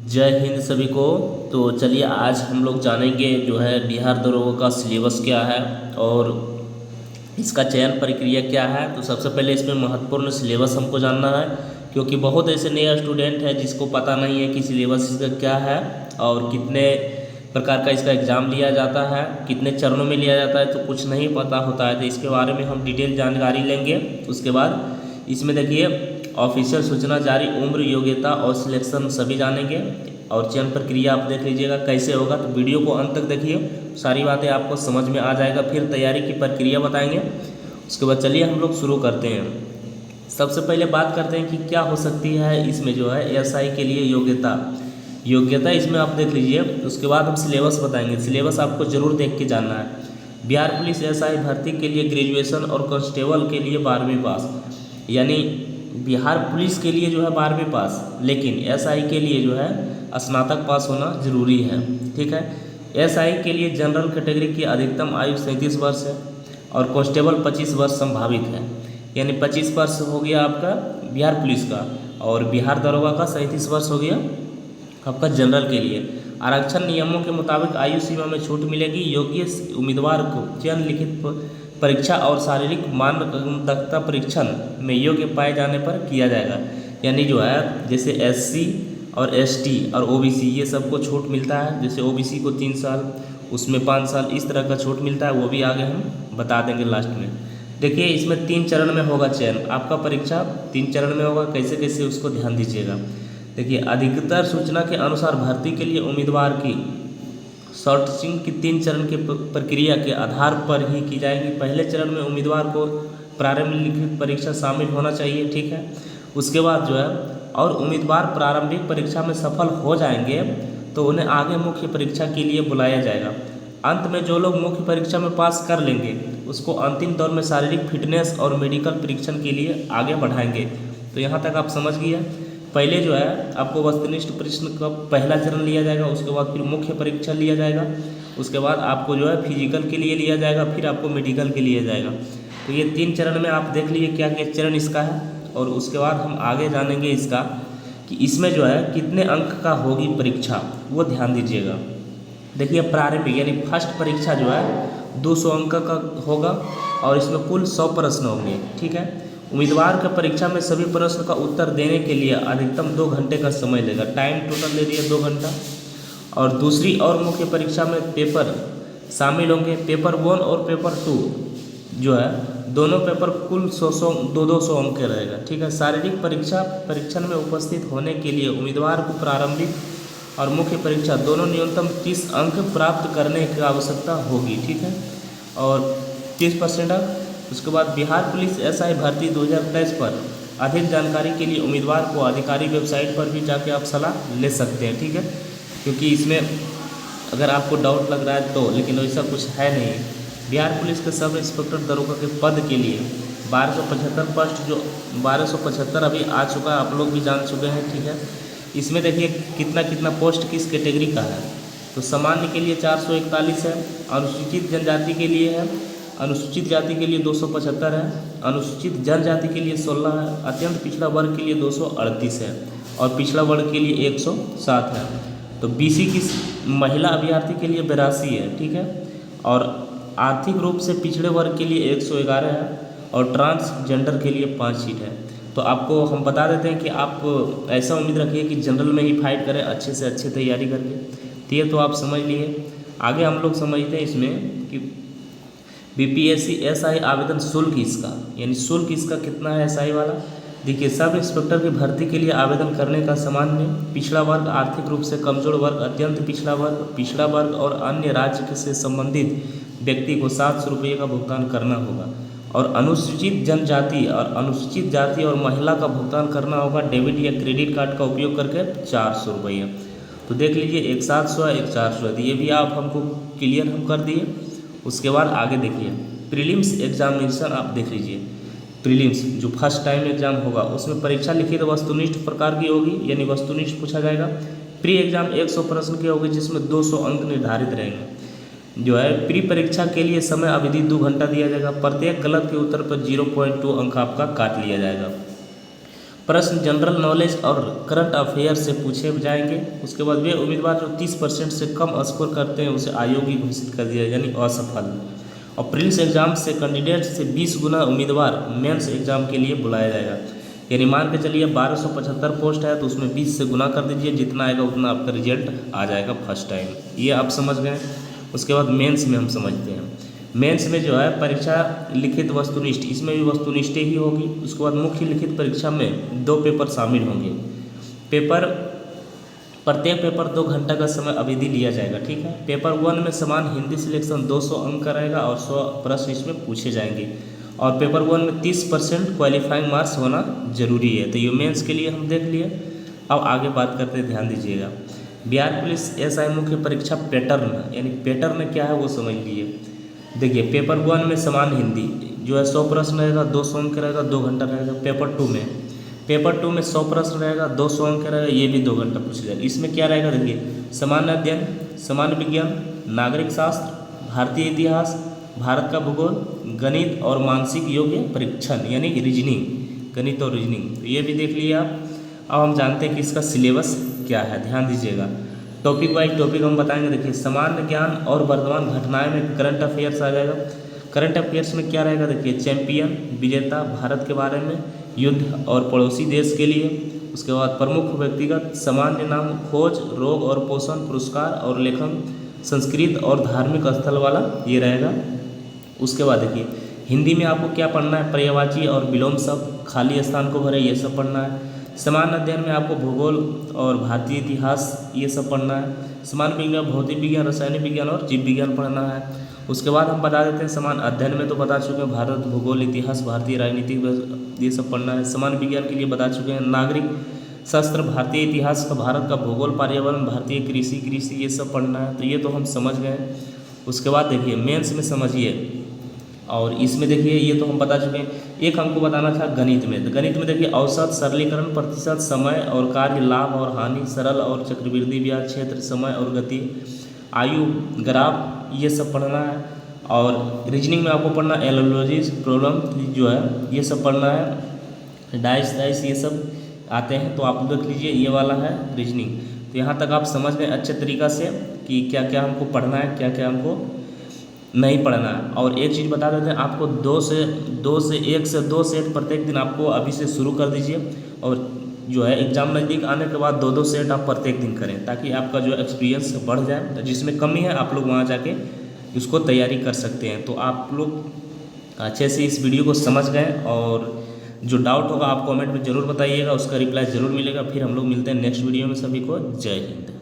जय हिंद सभी को। तो चलिए आज हम लोग जानेंगे जो है बिहार दरोगा का सिलेबस क्या है और इसका चयन प्रक्रिया क्या है। तो सबसे पहले इसमें महत्वपूर्ण सिलेबस हमको जानना है, क्योंकि बहुत ऐसे नए स्टूडेंट हैं जिसको पता नहीं है कि सिलेबस इसका क्या है और कितने प्रकार का इसका एग्ज़ाम लिया जाता है, कितने चरणों में लिया जाता है, तो कुछ नहीं पता होता है। तो इसके बारे में हम डिटेल जानकारी लेंगे। उसके बाद इसमें देखिए ऑफिशियल सूचना जारी, उम्र, योग्यता और सिलेक्शन सभी जानेंगे और चयन प्रक्रिया आप देख लीजिएगा कैसे होगा। तो वीडियो को अंत तक देखिए, सारी बातें आपको समझ में आ जाएगा। फिर तैयारी की प्रक्रिया बताएंगे। उसके बाद चलिए हम लोग शुरू करते हैं। सबसे पहले बात करते हैं कि क्या हो सकती है इसमें जो है एएसआई के लिए योग्यता इसमें आप देख लीजिए। उसके बाद हम सिलेबस बताएंगे। सिलेबस आपको जरूर देख के जानना है। बिहार पुलिस एएसआई भर्ती के लिए ग्रेजुएशन और कांस्टेबल के लिए 12वीं पास, यानी बिहार पुलिस के लिए जो है 12वीं पास, लेकिन एसआई के लिए जो है स्नातक पास होना जरूरी है। ठीक है। एसआई के लिए जनरल कैटेगरी की अधिकतम आयु 37 वर्ष है और कांस्टेबल 25 वर्ष संभावित है, यानी 25 वर्ष हो गया आपका बिहार पुलिस का और बिहार दरोगा का 37 वर्ष हो गया आपका जनरल के लिए। आरक्षण नियमों के मुताबिक आयु सीमा में छूट मिलेगी। योग्य उम्मीदवार को चयन लिखित परीक्षा और शारीरिक मानदक्षता परीक्षण में योग्य पाए जाने पर किया जाएगा। यानी जो है जैसे एससी और एसटी और ओबीसी ये सबको छूट मिलता है। जैसे ओबीसी को 3 साल, उसमें 5 साल, इस तरह का छूट मिलता है। वो भी आगे हम बता देंगे लास्ट में। देखिए इसमें 3 चरण में होगा चयन। आपका परीक्षा 3 चरण में होगा। कैसे कैसे उसको ध्यान दीजिएगा। देखिए अधिकतर सूचना के अनुसार भर्ती के लिए उम्मीदवार की शॉर्टलिस्टिंग की 3 चरण के प्रक्रिया के आधार पर ही की जाएगी। पहले चरण में उम्मीदवार को प्रारंभिक लिखित परीक्षा शामिल होना चाहिए। ठीक है। उसके बाद जो है और उम्मीदवार प्रारंभिक परीक्षा में सफल हो जाएंगे तो उन्हें आगे मुख्य परीक्षा के लिए बुलाया जाएगा। अंत में जो लोग मुख्य परीक्षा में पास कर लेंगे उसको अंतिम दौर में शारीरिक फिटनेस और मेडिकल परीक्षण के लिए आगे बढ़ाएंगे। तो यहाँ तक आप समझ गए। पहले जो है आपको वस्तुनिष्ठ प्रश्न का पहला चरण लिया जाएगा, उसके बाद फिर मुख्य परीक्षा लिया जाएगा, उसके बाद आपको जो है फिजिकल के लिए लिया जाएगा, फिर आपको मेडिकल के लिए जाएगा। तो ये 3 चरण में आप देख लीजिए क्या क्या चरण इसका है। और उसके बाद हम आगे जानेंगे इसका कि इसमें जो है कितने अंक का होगी परीक्षा, वो ध्यान दीजिएगा। देखिए प्रारंभिक यानी फर्स्ट परीक्षा जो है 200 अंक का होगा और इसमें कुल 100 प्रश्न होंगे। ठीक है। उम्मीदवार का परीक्षा में सभी प्रश्न का उत्तर देने के लिए अधिकतम 2 घंटे का समय लेगा। टाइम टोटल दे दिया 2 घंटा। और दूसरी और मुख्य परीक्षा में पेपर शामिल होंगे। पेपर 1 और पेपर 2 जो है दोनों पेपर कुल 200 अंक के रहेगा। ठीक है। शारीरिक परीक्षण में उपस्थित होने के लिए उम्मीदवार को प्रारंभिक और मुख्य परीक्षा दोनों न्यूनतम 30 अंक प्राप्त करने की आवश्यकता होगी। ठीक है। और 30% अंक। उसके बाद बिहार पुलिस एसआई भर्ती 2023 पर अधिक जानकारी के लिए उम्मीदवार को आधिकारिक वेबसाइट पर भी जाके आप सलाह ले सकते हैं। ठीक है। क्योंकि इसमें अगर आपको डाउट लग रहा है तो, लेकिन वैसा कुछ है नहीं। बिहार पुलिस के सब इंस्पेक्टर दरोगा के पद के लिए 1275 पोस्ट जो 1275 अभी आ चुका है, आप लोग भी जान चुके हैं। ठीक है। इसमें देखिए कितना पोस्ट किस कैटेगरी का है। तो सामान्य के लिए 441 है, अनुसूचित जनजाति के लिए है, अनुसूचित जाति के लिए 275 है, अनुसूचित जनजाति के लिए 16 है, अत्यंत पिछड़ा वर्ग के लिए 238 है और पिछड़ा वर्ग के लिए 107 है। तो बीसी की महिला अभ्यर्थी के लिए 82 है। ठीक है। और आर्थिक रूप से पिछड़े वर्ग के लिए 111 है और ट्रांसजेंडर के लिए 5 सीट है। तो आपको हम बता देते हैं कि आप ऐसा उम्मीद रखिए कि जनरल में ही फाइट करें, अच्छे से अच्छे तैयारी करके। तो ये तो आप समझ लिए। आगे हम लोग समझते हैं इसमें कि बीपीएससी एसआई आवेदन शुल्क इसका, यानी शुल्क इसका कितना है एसआई वाला। देखिए सब इंस्पेक्टर की भर्ती के लिए आवेदन करने का सामान्य पिछड़ा वर्ग, आर्थिक रूप से कमजोर वर्ग, अत्यंत पिछड़ा वर्ग और अन्य राज्य से संबंधित व्यक्ति को 700 रुपये का भुगतान करना होगा। और अनुसूचित जनजाति और अनुसूचित जाति और महिला का भुगतान करना होगा डेबिट या क्रेडिट कार्ड का उपयोग करके 400 रुपये। तो देख लीजिए एक 700 है, एक 400 है। ये भी आप हमको क्लियर हम कर दिए। उसके बाद आगे देखिए प्रीलिम्स एग्जामिनेशन आप देख लीजिए। प्रीलिम्स जो फर्स्ट टाइम एग्जाम होगा उसमें परीक्षा लिखित वस्तुनिष्ठ प्रकार की होगी, यानी वस्तुनिष्ठ पूछा जाएगा। प्री एग्जाम 100 प्रश्न की होगी जिसमें 200 अंक निर्धारित रहेंगे। जो है प्री परीक्षा के लिए समय अवधि 2 घंटा दिया जाएगा। प्रत्येक गलत के उत्तर पर 0.2 अंक आपका काट लिया जाएगा। प्रश्न जनरल नॉलेज और करंट अफेयर से पूछे जाएंगे। उसके बाद वे उम्मीदवार जो 30% से कम स्कोर करते हैं उसे अयोग्य घोषित कर दिया यानी असफल। और प्रीलिम्स एग्जाम से कैंडिडेट से 20 गुना उम्मीदवार मेंस एग्जाम के लिए बुलाया जाएगा। यानी मान के चलिए 1275 पोस्ट है तो उसमें 20 से गुना कर दीजिए, जितना आएगा उतना आपका रिजल्ट आ जाएगा फर्स्ट टाइम। ये आप समझ गए। उसके बाद मेंस में हम समझते हैं। मेंस में जो है परीक्षा लिखित वस्तुनिष्ठ, इसमें भी वस्तुनिष्ठ ही होगी। उसके बाद मुख्य लिखित परीक्षा में 2 पेपर शामिल होंगे। प्रत्येक पेपर 2 घंटा का समय अवधि लिया जाएगा, ठीक है। पेपर 1 में समान हिंदी सिलेक्शन 200 अंक का रहेगा और 100 प्रश्न इसमें पूछे जाएंगे। और पेपर 1 में 30% क्वालिफाइंग मार्क्स होना जरूरी है। तो ये मेंस के लिए हम देख लिए। अब आगे बात करते हैं, ध्यान दीजिएगा। बिहार पुलिस एसआई मुख्य परीक्षा पैटर्न, यानी पैटर्न क्या है वो समझ लीजिए। देखिए पेपर 1 में समान हिंदी जो है 100 प्रश्न रहेगा, 200 अंक रहेगा, 2 घंटा रहेगा। पेपर 2 में 100 प्रश्न रहेगा, 200 अंक रहेगा, ये भी 2 घंटा पूछ जाएगा। इसमें क्या रहेगा देखिए, सामान्य अध्ययन, सामान्य विज्ञान, नागरिक शास्त्र, भारतीय इतिहास, भारत का भूगोल, गणित और मानसिक योग्य परीक्षण यानी रीजनिंग, गणित और रीजनिंग, तो ये भी देख लिए आप। अब हम जानते हैं कि इसका सिलेबस क्या है, ध्यान दीजिएगा। टॉपिक वाइज टॉपिक हम बताएंगे। देखिए सामान्य ज्ञान और वर्तमान घटनाएं में करंट अफेयर्स आ जाएगा। करंट अफेयर्स में क्या रहेगा देखिए, चैंपियन, विजेता, भारत के बारे में, युद्ध और पड़ोसी देश के लिए। उसके बाद प्रमुख व्यक्तिगत, सामान्य नाम, खोज, रोग और पोषण, पुरस्कार और लेखन, संस्कृत और धार्मिक स्थल वाला ये रहेगा। उसके बाद देखिए हिंदी में आपको क्या पढ़ना है, पर्यायवाची और विलोम शब्द, खाली स्थान को भरे, ये सब पढ़ना है। सामान्य अध्ययन में आपको भूगोल और भारतीय इतिहास ये सब पढ़ना है। सामान्य विज्ञान, भौतिक विज्ञान, रासायनिक विज्ञान और जीव विज्ञान पढ़ना है। उसके बाद हम बता देते हैं सामान्य अध्ययन में तो बता चुके हैं भारत, भूगोल, इतिहास, भारतीय राजनीतिक, ये सब पढ़ना है। सामान्य विज्ञान के लिए बता चुके हैं नागरिक शास्त्र, भारतीय इतिहास का, भारत का भूगोल, पर्यावरण, भारतीय कृषि ये सब पढ़ना है। तो ये तो हम समझ गए। उसके बाद देखिए मेंस में समझिए, और इसमें देखिए ये तो हम बता चुके हैं। एक हमको बताना था गणित में। तो गणित में देखिए औसत, सरलीकरण, प्रतिशत, समय और कार्य, लाभ और हानि, सरल और चक्रवृद्धि ब्याज, क्षेत्र, समय और गति, आयु, ग्राफ, ये सब पढ़ना है। और रीजनिंग में आपको पढ़ना एनालॉजीज, प्रॉब्लम जो है ये सब पढ़ना है। डाइस ये सब आते हैं तो आप देख लीजिए, ये वाला है रीजनिंग। तो यहाँ तक आप समझ गए अच्छे तरीक़ा से कि क्या क्या हमको पढ़ना है, क्या क्या हमको नहीं पढ़ना है। और एक चीज़ बता देते हैं आपको, 1 से 2 सेट प्रत्येक दिन आपको अभी से शुरू कर दीजिए। और जो है एग्ज़ाम नज़दीक आने के बाद 2 सेट आप प्रत्येक दिन करें, ताकि आपका जो एक्सपीरियंस बढ़ जाए। तो जिसमें कमी है आप लोग वहाँ जाके उसको तैयारी कर सकते हैं। तो आप लोग अच्छे से इस वीडियो को समझ गए, और जो डाउट होगा आप कमेंट में ज़रूर बताइएगा, उसका रिप्लाई ज़रूर मिलेगा। फिर हम लोग मिलते हैं नेक्स्ट वीडियो में। सभी को जय हिंद।